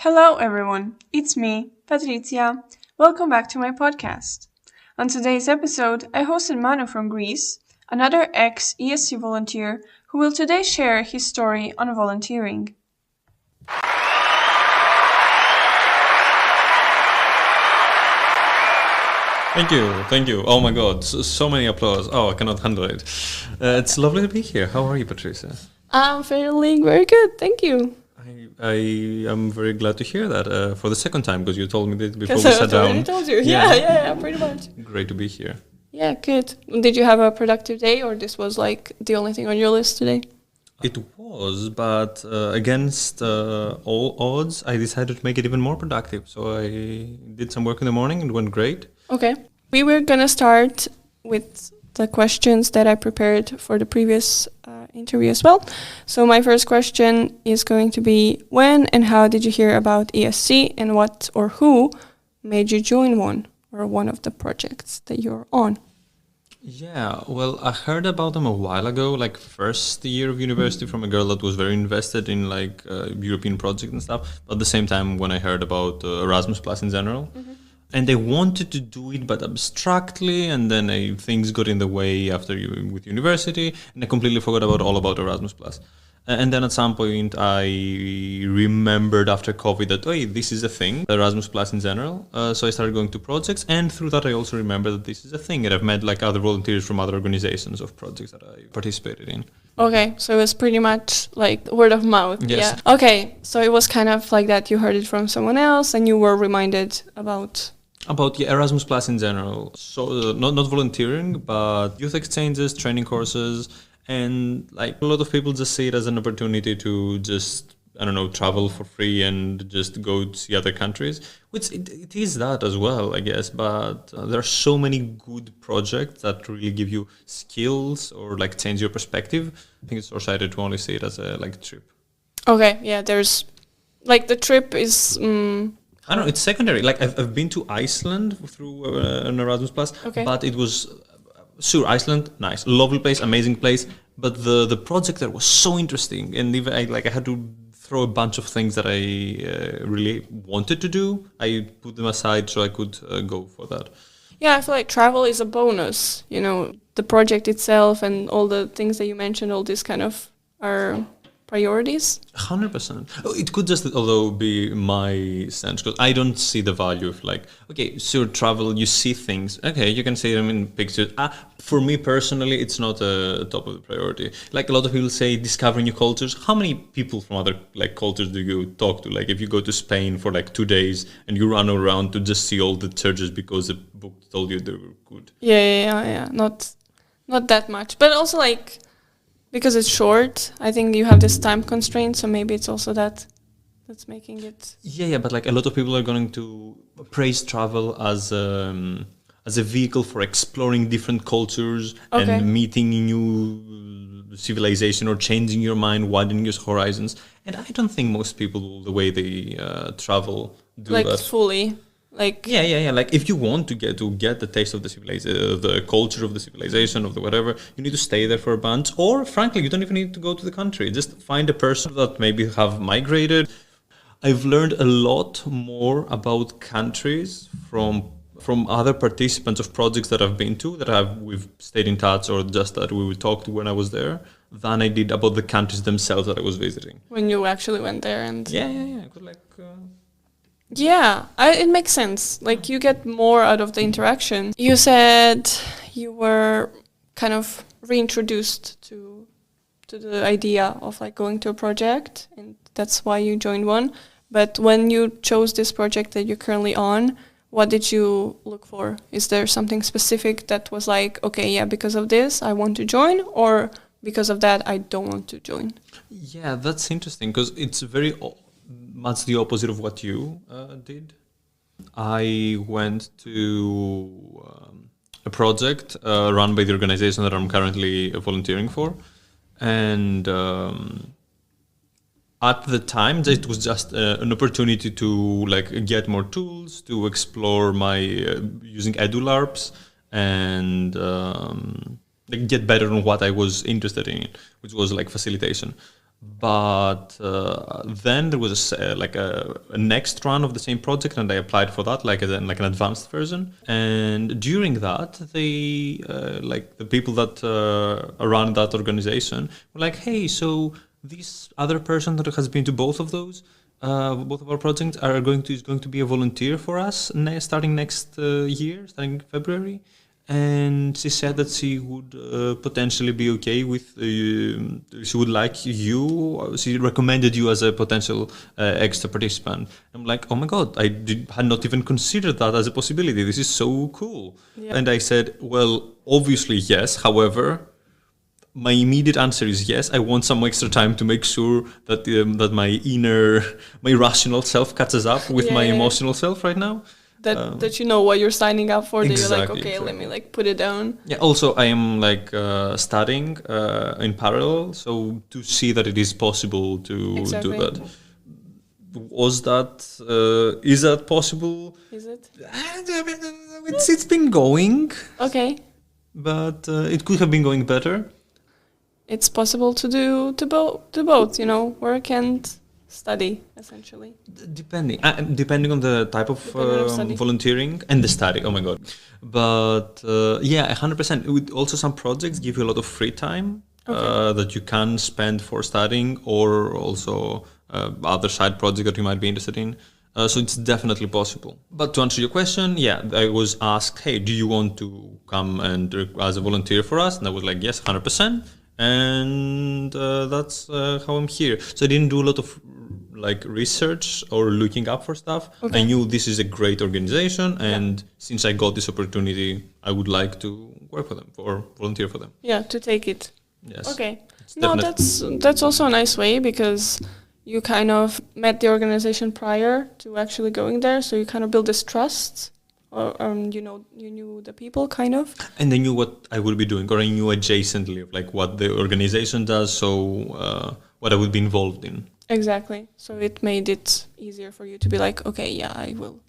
Hello everyone, it's me, Patricia. Welcome back to my podcast. On today's episode, I hosted Manu from Greece, another ex-ESC volunteer who will today share his story on volunteering. Thank you. Oh my God, so many applause. Oh, I cannot handle it. It's lovely to be here. How are you, Patricia? I'm feeling very good, thank you. I am very glad to hear that for the second time, because you told me that before we Because sat I already down. told you. Yeah, pretty much. Great to be here. Yeah, good. Did you have a productive day, or this was like the only thing on your list today? It was, but against all odds, I decided to make it even more productive. So I did some work in the morning and it went great. Okay. We were gonna start with the questions that I prepared for the previous interview as well. So my first question is going to be, when and how did you hear about ESC, and what or who made you join one or one of the projects that you're on? Yeah, well, I heard about them a while ago, like first year of university, from a girl that was very invested in like European projects and stuff. But at the same time, when I heard about Erasmus Plus in general, and they wanted to do it, but abstractly, and then things got in the way after with university, and I completely forgot all about Erasmus Plus. And then at some point, I remembered after COVID that, hey, this is a thing, Erasmus Plus in general. So I started going to projects, and through that, I also remember that this is a thing, and I've met like other volunteers from other organizations of projects that I participated in. Okay, so it's pretty much like word of mouth. Yes. Yeah. Okay, so it was kind of like that. You heard it from someone else, and you were reminded about Erasmus Plus in general. So not volunteering, but youth exchanges, training courses, and like a lot of people just see it as an opportunity to just, I don't know, travel for free and just go to see other countries, which it is that as well, I guess. But there are so many good projects that really give you skills or like change your perspective. I think it's short-sighted to only see it as a like trip. Okay, yeah, there's like the trip is I don't know, it's secondary. Like I've been to Iceland through an Erasmus Plus, Okay. but it was sure, Iceland, nice, lovely place, amazing place. But the project there was so interesting, and even I had to throw a bunch of things that I really wanted to do. I put them aside so I could go for that. Yeah, I feel like travel is a bonus. You know, the project itself and all the things that you mentioned, all these kind of are priorities. 100%. It could just, although, be my sense, because I don't see the value of like, okay, so travel, you see things, okay, you can see them in pictures. For me personally, it's not a top of the priority. Like a lot of people say, discovering new cultures. How many people from other like cultures do you talk to? Like if you go to Spain for like 2 days and you run around to just see all the churches because the book told you they were good. Yeah. Not that much, but also like, because it's short, I think you have this time constraint, so maybe it's also that's making it. Yeah, but like a lot of people are going to praise travel as a vehicle for exploring different cultures and meeting new civilization or changing your mind, widening your horizons. And I don't think most people, the way they travel, do like that fully. Like yeah. Like if you want to get the taste of the civilization, the culture of the civilization, of the whatever, you need to stay there for a bunch. Or frankly, you don't even need to go to the country. Just find a person that maybe have migrated. I've learned a lot more about countries from other participants of projects that I've been to, we've stayed in touch, or just that we would talk to when I was there, than I did about the countries themselves that I was visiting. when you actually went there and. Yeah. Yeah, it makes sense. Like you get more out of the interaction. You said you were kind of reintroduced to the idea of like going to a project, and that's why you joined one. But when you chose this project that you're currently on, what did you look for? Is there something specific that was like, okay, yeah, because of this I want to join, or because of that I don't want to join? Yeah, that's interesting, because it's very much the opposite of what you did. I went to a project run by the organization that I'm currently volunteering for, and at the time it was just an opportunity to like get more tools, to explore my using LARPS, and like get better on what I was interested in, which was like facilitation. But then there was a next run of the same project, and I applied for that like an advanced version. And during that, they the people that run that organization were like, "Hey, so this other person that has been to both of those, both of our projects, is going to be a volunteer for us starting next year, starting February." And she said that she would potentially be okay with, she would like you, she recommended you as a potential extra participant. I'm like, oh my God, had not even considered that as a possibility. This is so cool. Yeah. And I said, well, obviously yes. However, my immediate answer is yes. I want some extra time to make sure that that my rational self catches up with my emotional self right now. That you know what you're signing up for. Exactly, that you're like, okay, let me put it down. Yeah. Also, I am studying in parallel, so to see that it is possible to do that. Is that possible? Is it? It's been going. Okay. But it could have been going better. It's possible to do both. Work and study, essentially. Depending on the type of volunteering and the study. Oh my God. But 100%. Also, some projects give you a lot of free time that you can spend for studying, or also other side projects that you might be interested in. So it's definitely possible. But to answer your question, I was asked, hey, do you want to come and as a volunteer for us? And I was like, yes, 100%. And that's how I'm here. So I didn't do a lot of research or looking up for stuff. Okay. I knew this is a great organization, and since I got this opportunity, I would like to work for them or volunteer for them. Yeah, to take it. Yes. Okay. No, that's also a nice way, because you kind of met the organization prior to actually going there, so you kind of build this trust. Or you knew the people, kind of. And I knew what I would be doing, or I knew adjacently of what the organization does, so what I would be involved in. Exactly. So it made it easier for you to be like, okay, I will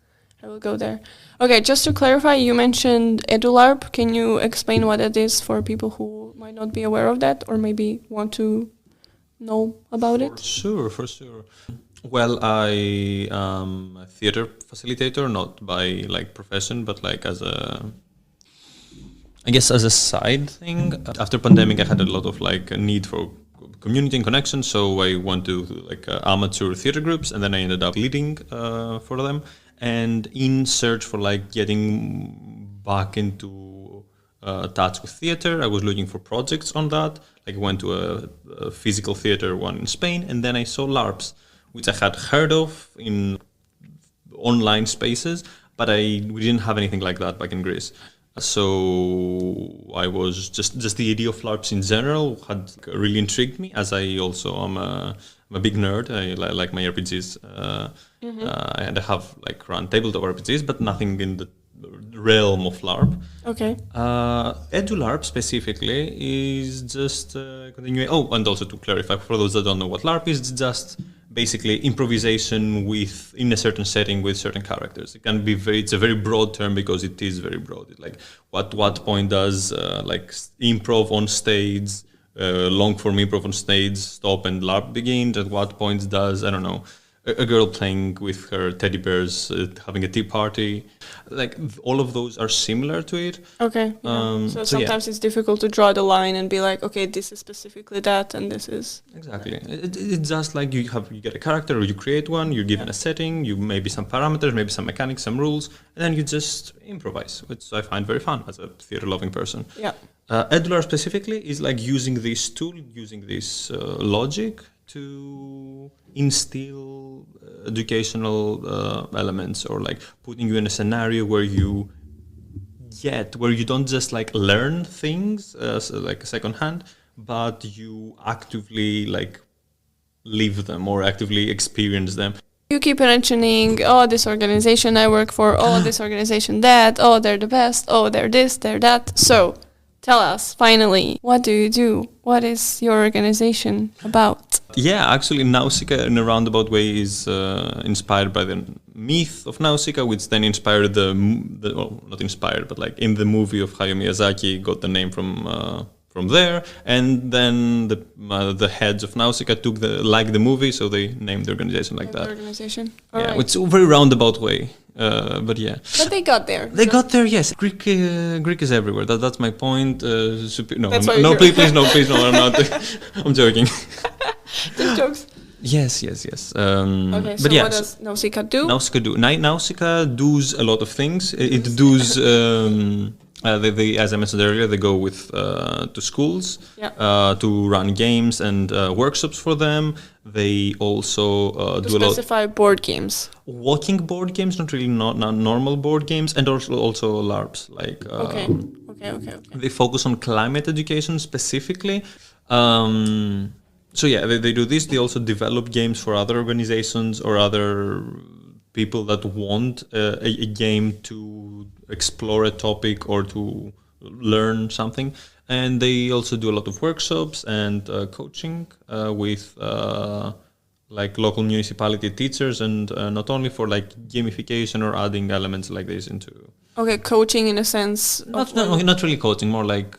go there. Okay, just to clarify, you mentioned EduLARP. Can you explain what it is for people who might not be aware of that, or maybe want to know about it? For sure. Well, I am a theater facilitator, not by profession, but as a side thing. After pandemic, I had a lot of a need for community and connection, so I went to amateur theater groups, and then I ended up leading for them. And in search for getting back into touch with theater, I was looking for projects on that. I went to a physical theater one in Spain, and then I saw LARPS, which I had heard of in online spaces, but we didn't have anything like that back in Greece. So I was just the idea of LARPS in general had really intrigued me, as I also am a big nerd. I like my RPGs, and I have run tabletop RPGs, but nothing in the realm of LARP. Okay. EduLARP specifically is just continuing. Oh, and also to clarify for those that don't know what LARP is, it's just basically improvisation in a certain setting with certain characters. It can be it's a very broad term, because it is very broad. What point does improv on stage, long form improv on stage stop and LARP begin? At what point does, I don't know, a girl playing with her teddy bears, having a tea party, all of those are similar to it. Okay. Yeah. So sometimes it's difficult to draw the line and be like, okay, this is specifically that, and this is exactly. It's just you get a character, or you create one. You're given a setting, you maybe some parameters, maybe some mechanics, some rules, and then you just improvise, which I find very fun as a theater-loving person. Yeah. EduLARP specifically is using this tool, using this logic to instill educational elements, or putting you in a scenario where you don't just learn things secondhand, but you actively live them or actively experience them. You keep mentioning, oh, this organization I work for, oh, this organization that, oh, they're the best, oh, they're this, they're that. So tell us, finally, what do you do? What is your organization about? Yeah, actually, Nausicaa, in a roundabout way, is inspired by the myth of Nausicaa, which then inspired not inspired, but in the movie of Hayao Miyazaki, got the name from from there, and then the heads of Nausicaa took the movie, so they named the organization like that. Organization. Yeah, Alright. it's a very roundabout way, but yeah. But they got there. They got there, yes. Greek is everywhere. That's my point. No, That's why no, you're please, no, I'm not. I'm joking. Just jokes. Yes. Okay, so but yeah, what does Nausicaa do? Nausicaa does a lot of things. It does. They, as I mentioned earlier, they go with to schools to run games and workshops for them. They also do a lot. Specify board games. Walking board games, not really not normal board games, and also LARPs. Like Okay. They focus on climate education specifically. So yeah, they do this. They also develop games for other organizations or other people that want a game to explore a topic or to learn something. And they also do a lot of workshops and coaching with like local municipality teachers, and not only for like gamification or adding elements like this into. Okay, coaching in a sense. Not really coaching, more like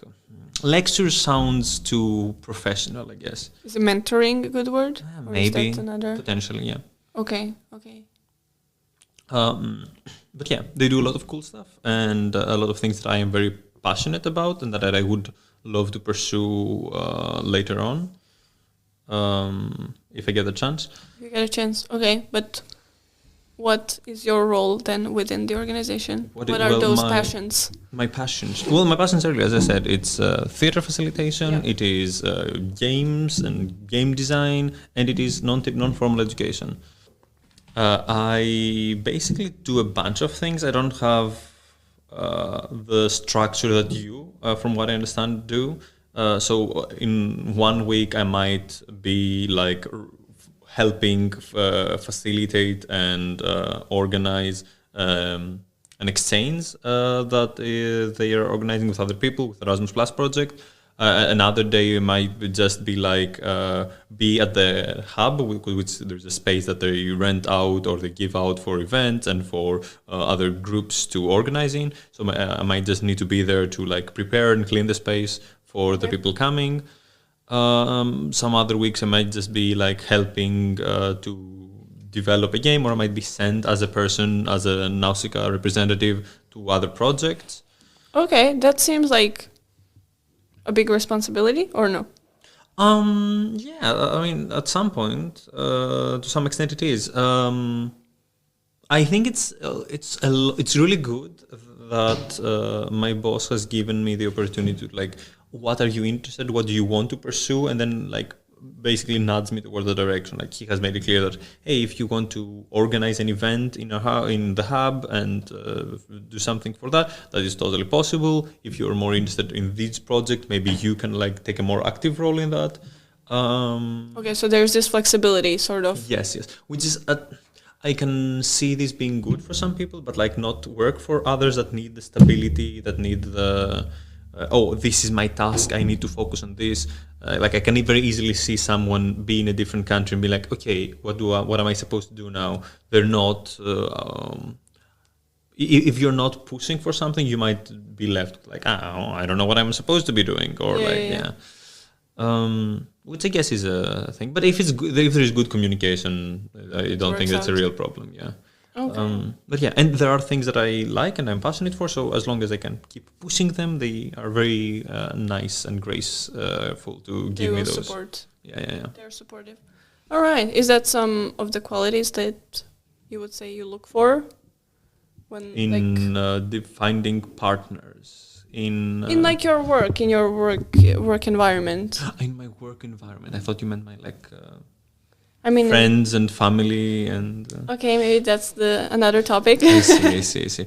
lecture sounds too professional, I guess. Is mentoring a good word? Maybe, is that another? Potentially, yeah. Okay. But yeah, they do a lot of cool stuff and a lot of things that I am very passionate about and that I would love to pursue later on, if I get the chance. You get a chance, okay. But what is your role then within the organization? What are those passions? My passions. Well, my passions earlier, as I said, it's theater facilitation, it is games and game design, and it is non-formal education. I basically do a bunch of things. I don't have the structure that you, from what I understand, do. So in 1 week, I might be like helping facilitate and organize an exchange that they are organizing with other people with the Erasmus Plus project. Another day might just be like be at the hub, which there's a space that they rent out or they give out for events and for other groups to organize in. So I might just need to be there to like prepare and clean the space for the people coming. Some other weeks I might just be like helping to develop a game, or I might be sent as a person, as a Nausicaa representative to other projects. Okay, that seems like a big responsibility, or no? Yeah, I mean, at some point, to some extent, it is. I think it's really good that my boss has given me the opportunity to like, what are you interested? What do you want to pursue? And then like basically nudge me towards the direction. Like he has made it clear that, hey, if you want to organize an event in the hub and do something for that is totally possible. If you're more interested in this project, maybe you can like take a more active role in that. Okay, so there's this flexibility, sort of. Yes, which is I can see this being good for some people, but like not work for others that need the stability, that need the this is my task, I need to focus on this. Like I can very easily see someone be in a different country and be like, okay, what am I supposed to do now? They're not. If you're not pushing for something, you might be left like, I don't know what I'm supposed to be doing, or which I guess is a thing. But if there is good communication, I don't think that's a real problem. Yeah. Okay. But yeah, and there are things that I like and I'm passionate for, so as long as I can keep pushing them, they are very nice and graceful to give me those. Support. Yeah. They're supportive. All right. Is that some of the qualities that you would say you look for when finding partners in like your work, in your work environment? In my work environment, I thought you meant my friends and family and. Okay, maybe that's another topic. I see.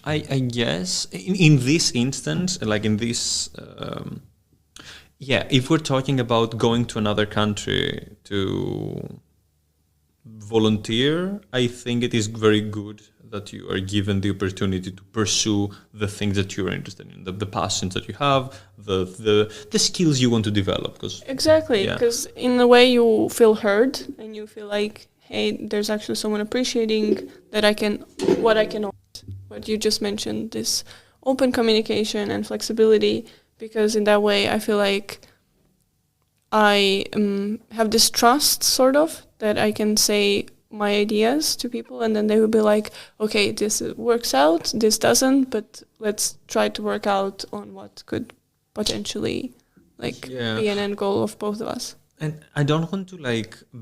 I guess in this instance, like in this, if we're talking about going to another country to volunteer, I think it is very good that you are given the opportunity to pursue the things that you're interested in, the passions that you have, the skills you want to develop. Exactly, because in a way you feel heard and you feel like, hey, there's actually someone appreciating that what I can offer. What you just mentioned, this open communication and flexibility because in that way I feel like I have this trust, sort of, that I can say my ideas to people, and then they will be like, okay, this works out, this doesn't, but let's try to work out on what could potentially be an end goal of both of us. And I don't want to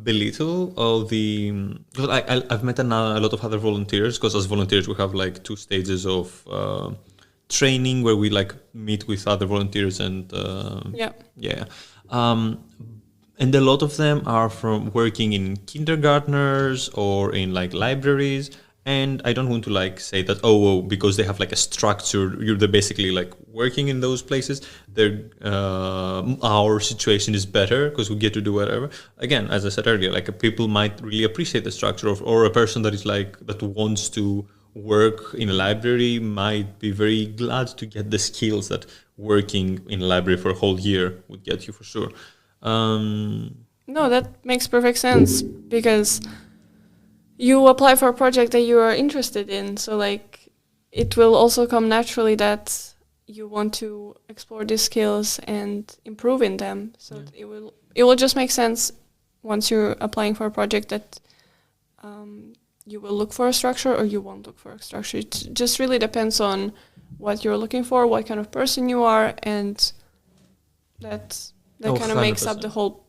belittle all the, because I've met a lot of other volunteers, because as volunteers we have 2 stages of training where we meet with other volunteers and and a lot of them are from working in kindergartners or in libraries. And I don't want to say that because they have a structure, they're basically working in those places. Our situation is better because we get to do whatever. Again, as I said earlier, people might really appreciate the structure or a person that is that wants to work in a library might be very glad to get the skills that working in a library for a whole year would get you for sure. No, that makes perfect sense, because you apply for a project that you are interested in, so it will also come naturally that you want to explore these skills and improve in them. So it will just make sense once you're applying for a project that you will look for a structure or you won't look for a structure. It just really depends on what you're looking for, what kind of person you are, and that kind of makes up the whole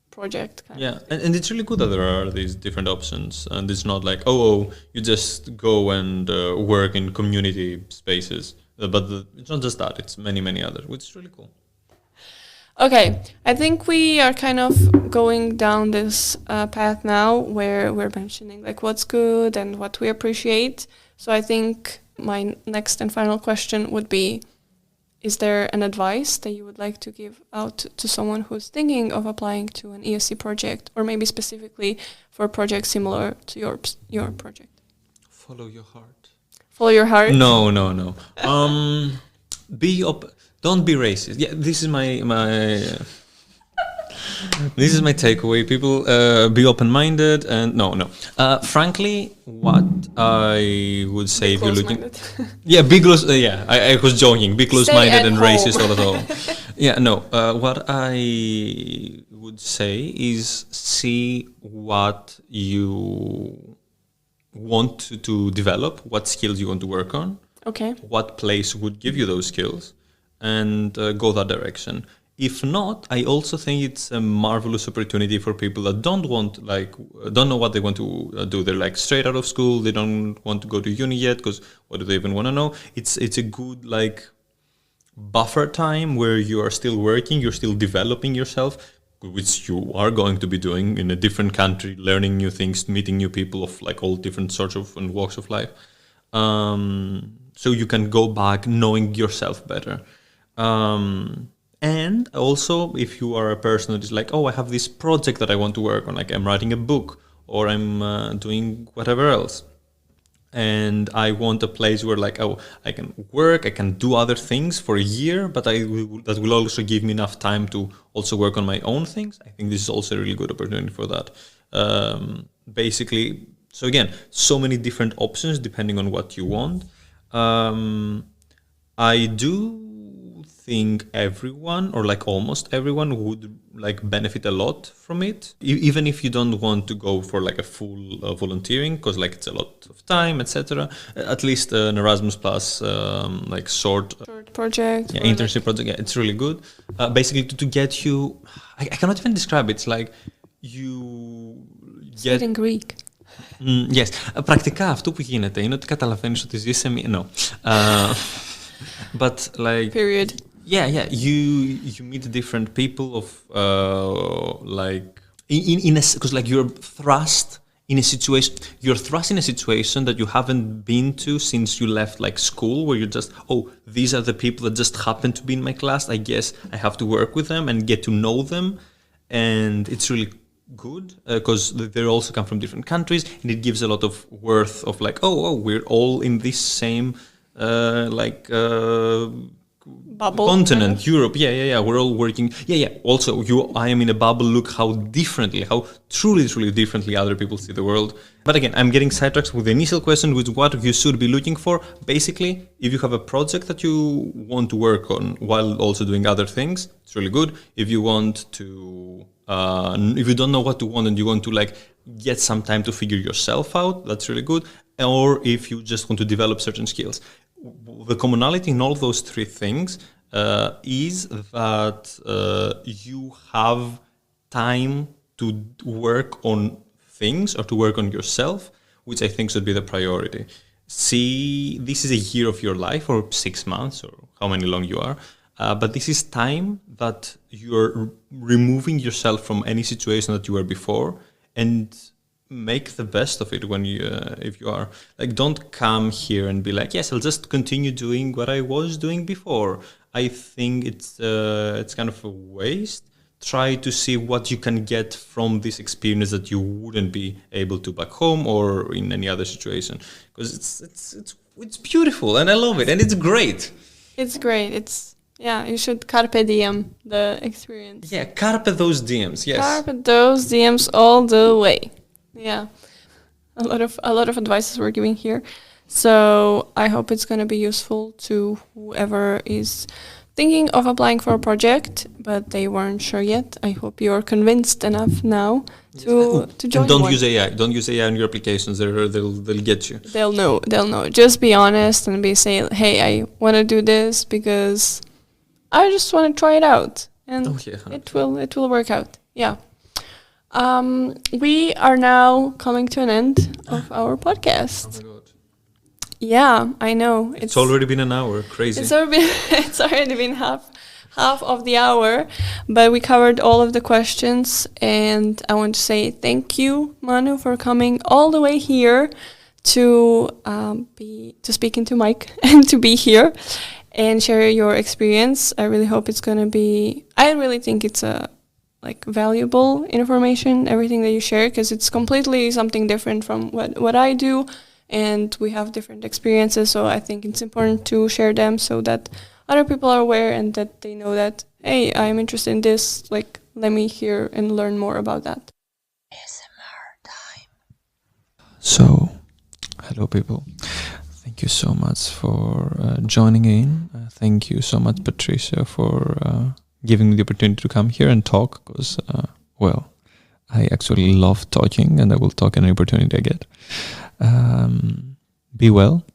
project. And it's really good that there are these different options, and it's not you just go and work in community spaces, but it's not just that, it's many others, which is really cool. Okay, I think we are kind of going down this path now where we're mentioning what's good and what we appreciate. So I think my next and final question would be, is there an advice that you would like to give out to someone who's thinking of applying to an ESC project, or maybe specifically for a project similar to your project? Follow your heart. Follow your heart? No. Don't be racist. Yeah, this is my this is my takeaway. People, be open-minded and no. Frankly, what I would say if you're looking, be close. I was joking. Be close-minded and racist all at all. What I would say is see what you want to develop, what skills you want to work on. Okay. What place would give you those skills, and go that direction. If not, I also think it's a marvelous opportunity for people that don't know what they want to do. They're straight out of school. They don't want to go to uni yet, because what do they even want to know? It's a good buffer time where you are still working, you're still developing yourself, which you are going to be doing in a different country, learning new things, meeting new people of all different sorts of and walks of life. So you can go back knowing yourself better. And also, if you are a person that is I have this project that I want to work on, I'm writing a book or I'm doing whatever else, and I want a place where I can work, I can do other things for a year, but that will also give me enough time to also work on my own things. I think this is also a really good opportunity for that. Basically, so again, so many different options depending on what you want. I do think everyone, or almost everyone, would benefit a lot from it, even if you don't want to go for a full volunteering, because it's a lot of time, etc. At least an Erasmus Plus short project, internship project, it's really good. Basically to get you, I cannot even describe it. It's you get it in Greek. Yes. Πρακτικά αυτό που γίνεται είναι ότι καταλαβαίνεις ότι ζεις σε μία... No. But Period. Yeah. You meet different people of because you're thrust in a situation. You're thrust in a situation that you haven't been to since you left school, where you're just, these are the people that just happen to be in my class. I guess I have to work with them and get to know them, and it's really good because they also come from different countries, and it gives a lot of worth of we're all in this same bubble continent, kind of. Europe. Yeah. We're all working. Yeah. Also, I am in a bubble. Look how truly differently other people see the world. But again, I'm getting sidetracked with the initial question, which is what you should be looking for. Basically, if you have a project that you want to work on while also doing other things, it's really good. If you want to, if you don't know what to want and you want to like get some time to figure yourself out, that's really good. Or if you just want to develop certain skills. The commonality in all those three things is that you have time to work on things or to work on yourself, which I think should be the priority. See, this is a year of your life or 6 months or how many long you are, but this is time that you're removing yourself from any situation that you were before and make the best of it when you if you are like, don't come here and be like, yes, I'll just continue doing what I was doing before. I think it's kind of a waste. Try to see what you can get from this experience that you wouldn't be able to back home or in any other situation, because it's beautiful and I love it and it's great. It's great. You should carpe diem the experience. Yeah, carpe those diems. Yes, carpe those diems all the way. Yeah, a lot of advices we're giving here. So I hope it's going to be useful to whoever is thinking of applying for a project, but they weren't sure yet. I hope you're convinced enough now to join. And don't use AI. Don't use AI in your applications. They'll get you. They'll know. Just be honest and say, hey, I want to do this because I just want to try it out, and it will work out. Yeah. We are now coming to an end of our podcast. Oh my God. Yeah, I know. It's already been an hour. Crazy. It's already been half of the hour, but we covered all of the questions, and I want to say thank you, Manu, for coming all the way here to speak into mic and to be here and share your experience. I really hope it's gonna be. I really think it's a valuable information, everything that you share, because it's completely something different from what I do, and we have different experiences, so I think it's important to share them so that other people are aware and that they know that, hey, I'm interested in this, let me hear and learn more about that. ASMR time. So, hello people. Thank you so much for joining in. Thank you so much, Patricia, for giving me the opportunity to come here and talk, because, I actually love talking and I will talk any opportunity I get. Be well,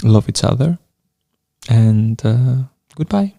love each other, and goodbye.